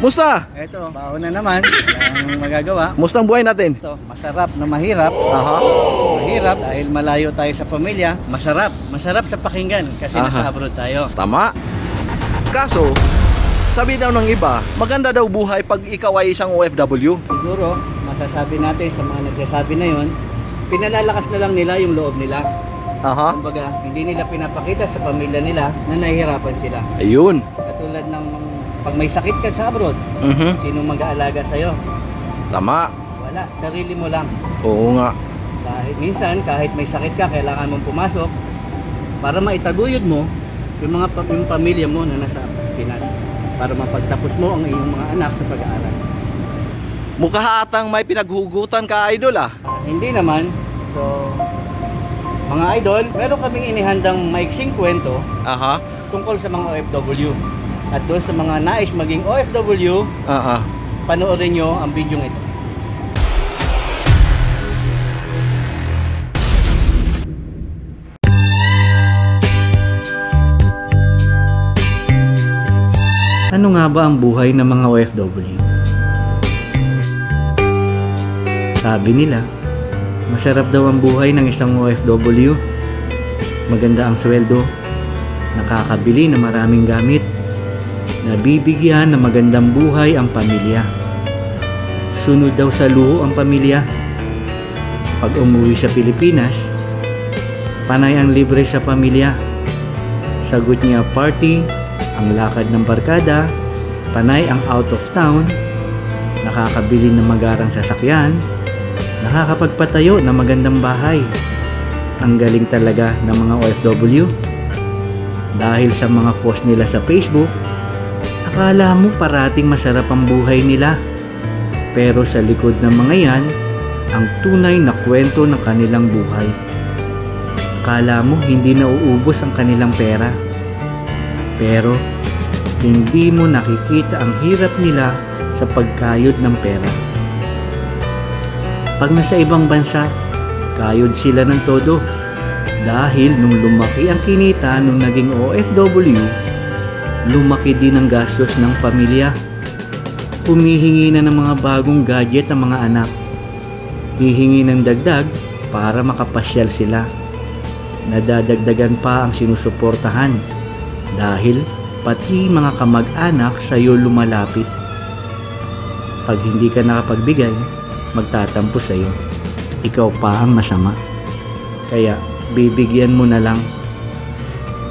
Musta? Eto, baon na naman. Walang magagawa. Musta ang buhay natin? Ito, masarap na mahirap. Aha. Mahirap dahil malayo tayo sa pamilya. Masarap. Masarap sa pakinggan kasi Aha. nasa abroad tayo. Tama. Kaso, sabi daw ng iba, maganda daw buhay pag ikaw ay isang OFW. Siguro, masasabi natin sa mga nagsasabi na yon, pinalalakas na lang nila yung loob nila. Aha. Kumbaga, hindi nila pinapakita sa pamilya nila na nahihirapan sila. Ayun. Katulad ng pag may sakit ka sa abroad, sino mag-aalaga sa'yo? Tama. Wala, sarili mo lang. Oo nga. Kahit minsan, kahit may sakit ka, kailangan mong pumasok para maitaguyod mo yung yung pamilya mo na nasa Pinas para mapagtapos mo ang iyong mga anak sa pag-aaral. Mukha atang may pinaghugutan ka, idol ah. Hindi naman. So, mga idol, meron kaming inihandang maiksing kwento Aha. tungkol sa mga OFW. At doon sa mga nais maging OFW, Aha. panoorin nyo ang video ito. Ano nga ba ang buhay ng mga OFW? Sabi nila, masarap daw ang buhay ng isang OFW. Maganda ang sweldo, nakakabili ng maraming gamit, nabibigyan ng magandang buhay ang pamilya. Sunod daw sa luho ang pamilya. Pag umuwi sa Pilipinas, panay ang libre sa pamilya. Sagot niya party, ang lakad ng barkada, panay ang out of town, nakakabili ng magarang sasakyan, nakakapagpatayo ng magandang bahay. Ang galing talaga ng mga OFW. Dahil sa mga post nila sa Facebook, akala mo parating masarap ang buhay nila. Pero sa likod ng mga yan, ang tunay na kwento ng kanilang buhay. Akala mo hindi nauubos ang kanilang pera. Pero hindi mo nakikita ang hirap nila sa pagkayod ng pera. Pag nasa ibang bansa, kayod sila ng todo. Dahil nung lumaki ang kinita nung naging OFW, lumaki din ang gastos ng pamilya. Humihingi na ng mga bagong gadget ang mga anak. Hihingi ng dagdag para makapasyal sila. Nadadagdagan pa ang sinusuportahan dahil pati mga kamag-anak sa iyo lumalapit. Pag hindi ka nakapagbigay, magtatampo sa iyo. Ikaw pa ang masama. Kaya bibigyan mo na lang.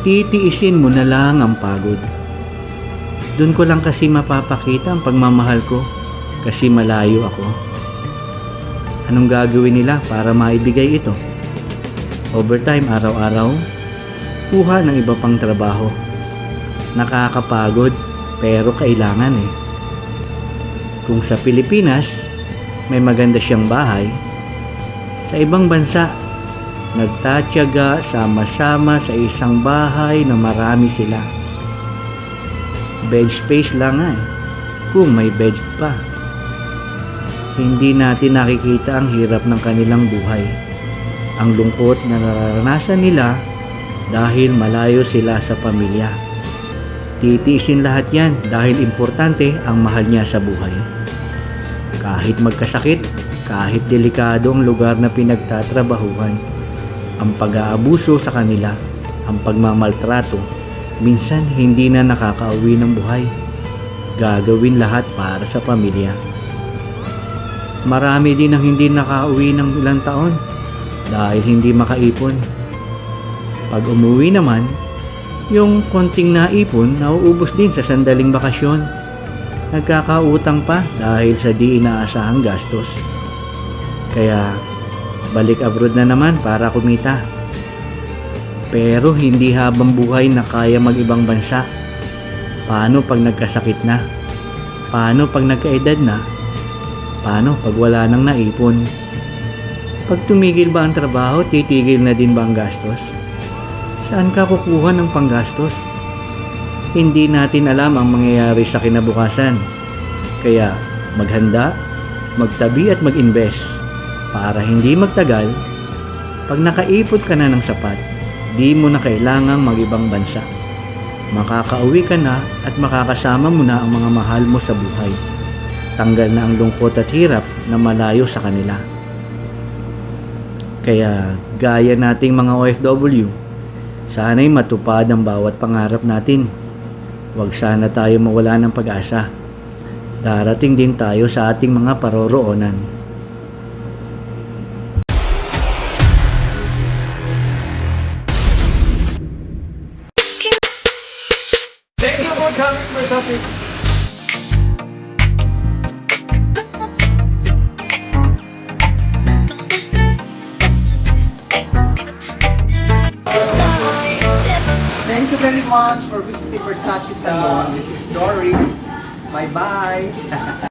Titiisin mo na lang ang pagod. Doon ko lang kasi mapapakita ang pagmamahal ko kasi malayo ako. Anong gagawin nila para maibigay ito? Overtime araw-araw, kuha ng iba pang trabaho. Nakakapagod pero kailangan eh. Kung sa Pilipinas, may maganda siyang bahay, sa ibang bansa, nagtatyaga sama-sama sa isang bahay na marami sila. Bed space lang nga eh, kung may bed pa. Hindi natin nakikita ang hirap ng kanilang buhay. Ang lungkot na nararanasan nila dahil malayo sila sa pamilya. Titiisin lahat yan dahil importante ang mahal niya sa buhay. Kahit magkasakit, kahit delikado ang lugar na pinagtatrabahuhan, ang pag-aabuso sa kanila, ang pagmamaltrato, minsan hindi na nakakauwi ng buhay. Gagawin lahat para sa pamilya. Marami din ang hindi nakauwi ng ilang taon dahil hindi makaipon. Pag umuwi naman, yung konting naipon nauubos din sa sandaling bakasyon. Nagkakautang pa dahil sa di inaasahang gastos. Kaya balik abroad na naman para kumita. Pero hindi habang buhay na kaya mag-ibang bansa. Paano pag nagkasakit na? Paano pag nagkaedad na? Paano pag wala nang naipon? Pag tumigil ba ang trabaho, titigil na din ba ang gastos? Saan ka kukuha ng panggastos? Hindi natin alam ang mangyayari sa kinabukasan. Kaya maghanda, magtabi at mag-invest para hindi magtagal. Pag nakaipot ka na ng sapat, di mo na kailangang mag-ibang bansa. Makakauwi ka na at makakasama mo na ang mga mahal mo sa buhay. Tanggal na ang lungkot at hirap na malayo sa kanila. Kaya gaya nating mga OFW, sana'y matupad ang bawat pangarap natin. Huwag sana tayo mawala ng pag-asa. Darating din tayo sa ating mga paroroonan. Thank you for coming, Marsapi. Thank you very much for visiting Versace Salon. This is Doris. Bye-bye.